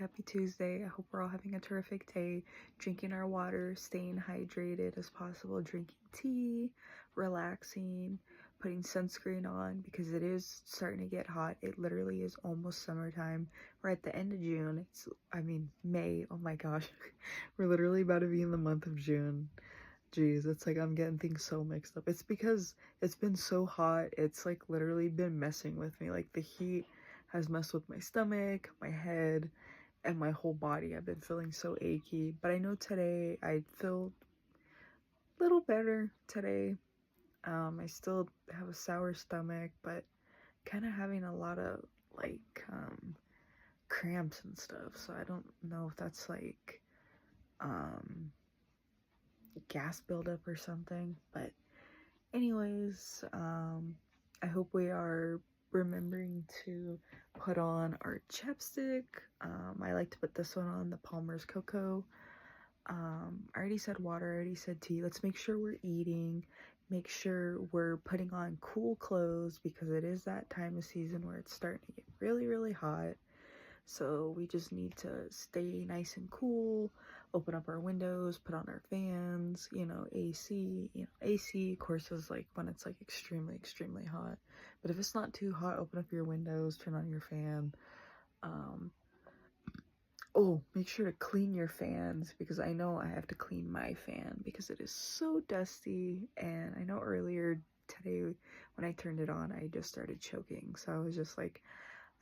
happy Tuesday. I hope we're all having a terrific day, drinking our water, staying hydrated as possible, drinking tea, relaxing, putting sunscreen on because it is starting to get hot. It literally is almost summertime. We're at the end of June. May. Oh my gosh. We're literally about to be in the month of June. Jeez, it's like I'm getting things so mixed up. It's because it's been so hot. It's like literally been messing with me. Like the heat has messed with my stomach, my head, and my whole body. I've been feeling so achy. But I know today I feel a little better today. I still have a sour stomach, but kind of having a lot of like cramps and stuff. So I don't know if that's like gas buildup or something. But anyways, I hope we are remembering to put on our chapstick. I like to put this one on, the Palmer's Cocoa. I already said water, I already said tea. Let's make sure we're eating, make sure we're putting on cool clothes because it is that time of season where it's starting to get really, really hot. So we just need to stay nice and cool, open up our windows, put on our fans, AC. AC, of course, is like when it's like extremely, extremely hot. But if it's not too hot, open up your windows, turn on your fan. Oh, make sure to clean your fans because I know I have to clean my fan because it is so dusty. And I know earlier today when I turned it on, I just started choking. So I was just like,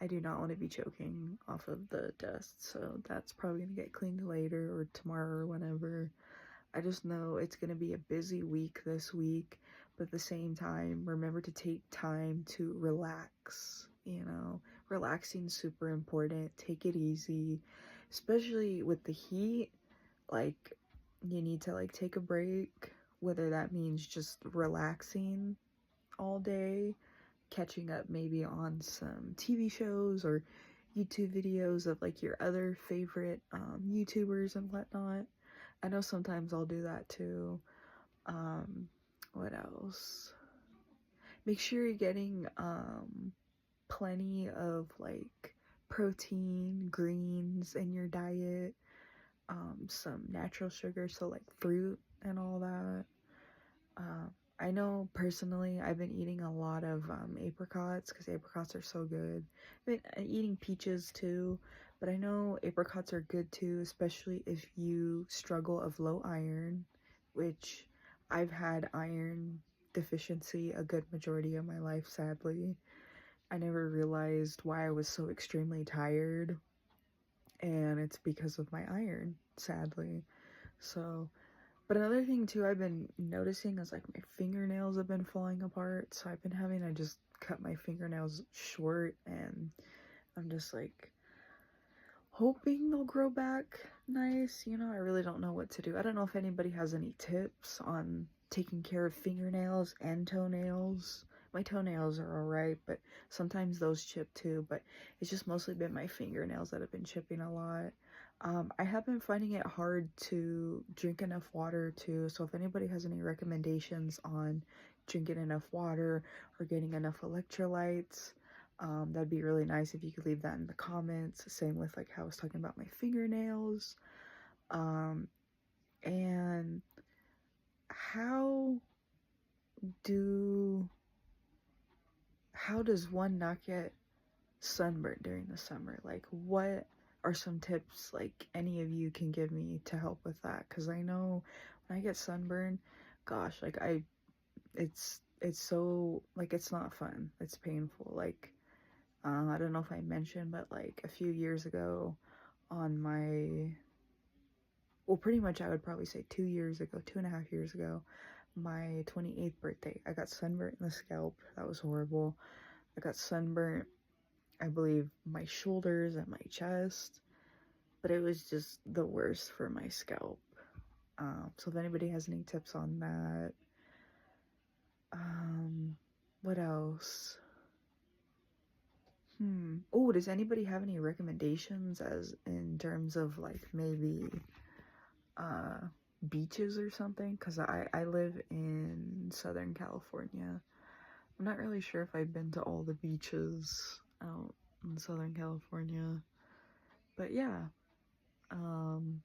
I do not want to be choking off of the dust, so that's probably going to get cleaned later or tomorrow or whenever. I just know it's going to be a busy week this week, but at the same time, remember to take time to relax, Relaxing super important. Take it easy, especially with the heat. Like, you need to, like, take a break, whether that means just relaxing all day, catching up maybe on some TV shows or YouTube videos of like your other favorite YouTubers and whatnot. I know sometimes I'll do that too. What else? Make sure you're getting plenty of like protein, greens in your diet, some natural sugar, so like fruit and all that. I know personally I've been eating a lot of apricots because apricots are so good. I've been eating peaches too, but I know apricots are good too, especially if you struggle of low iron, which I've had iron deficiency a good majority of my life, sadly. I never realized why I was so extremely tired, and it's because of my iron, sadly. So but another thing too I've been noticing is like my fingernails have been falling apart. So I've been having to just cut my fingernails short, and I'm just like hoping they'll grow back nice. I really don't know what to do. I don't know if anybody has any tips on taking care of fingernails and toenails. My toenails are alright, but sometimes those chip too. But it's just mostly been my fingernails that have been chipping a lot. I have been finding it hard to drink enough water too, so if anybody has any recommendations on drinking enough water or getting enough electrolytes, that'd be really nice if you could leave that in the comments. Same with like how I was talking about my fingernails. And how does one not get sunburned during the summer? Like, what are some tips like any of you can give me to help with that? Because I know when I get sunburned, gosh, like it's so, like, it's not fun. It's painful. Like, I don't know if I mentioned, but like a few years ago on pretty much I would probably say 2.5 years ago, my 28th birthday, I got sunburnt in the scalp. That was horrible. I got sunburnt, I believe, my shoulders and my chest, but it was just the worst for my scalp. So if anybody has any tips on that, what else? Oh, does anybody have any recommendations as in terms of like maybe beaches or something? Because I live in Southern California. I'm not really sure if I've been to all the beaches out in Southern California, But yeah, um,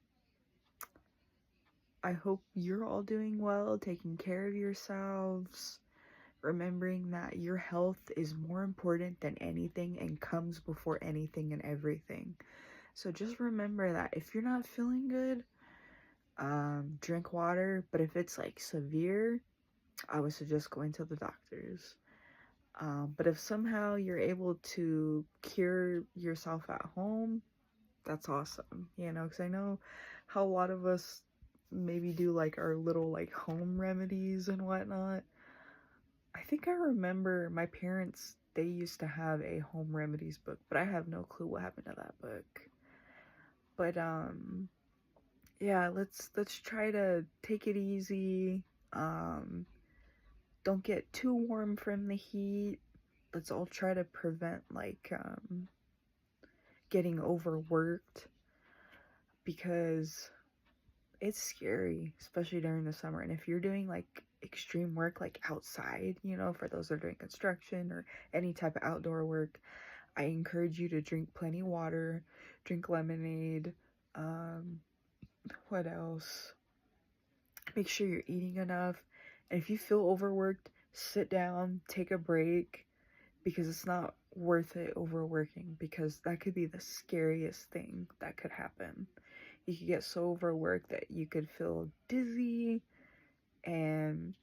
I hope you're all doing well, taking care of yourselves, remembering that your health is more important than anything and comes before anything and everything. So just remember that if you're not feeling good, drink water. But if it's like severe, I would suggest going to the doctors. But if somehow you're able to cure yourself at home, that's awesome, you know, because I know how a lot of us maybe do like our little like home remedies and whatnot. I think I remember my parents, they used to have a home remedies book, but I have no clue what happened to that book. But yeah, let's try to take it easy. Um don't get too warm from the heat. Let's all try to prevent like getting overworked, because it's scary, especially during the summer. And if you're doing like extreme work, like outside, you know, for those that are doing construction or any type of outdoor work, I encourage you to drink plenty of water, drink lemonade. Um, what else? Make sure you're eating enough. And if you feel overworked, sit down, take a break, because it's not worth it overworking, because that could be the scariest thing that could happen. You could get so overworked that you could feel dizzy and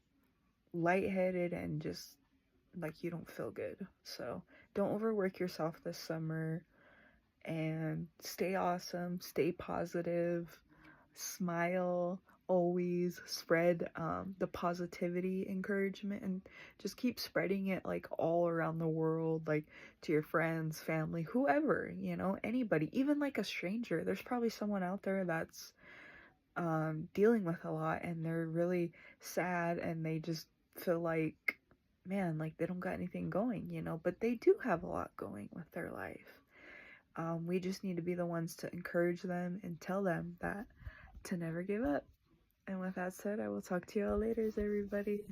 lightheaded and just like you don't feel good. So don't overwork yourself this summer, and stay awesome, stay positive, smile, always spread the positivity encouragement, and just keep spreading it like all around the world, like to your friends, family, whoever, you know, anybody, even like a stranger. There's probably someone out there that's dealing with a lot and they're really sad and they just feel like, man, like they don't got anything going, you know, but they do have a lot going with their life. We just need to be the ones to encourage them and tell them that to never give up. And with that said, I will talk to you all later, everybody.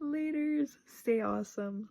Laters. Stay awesome.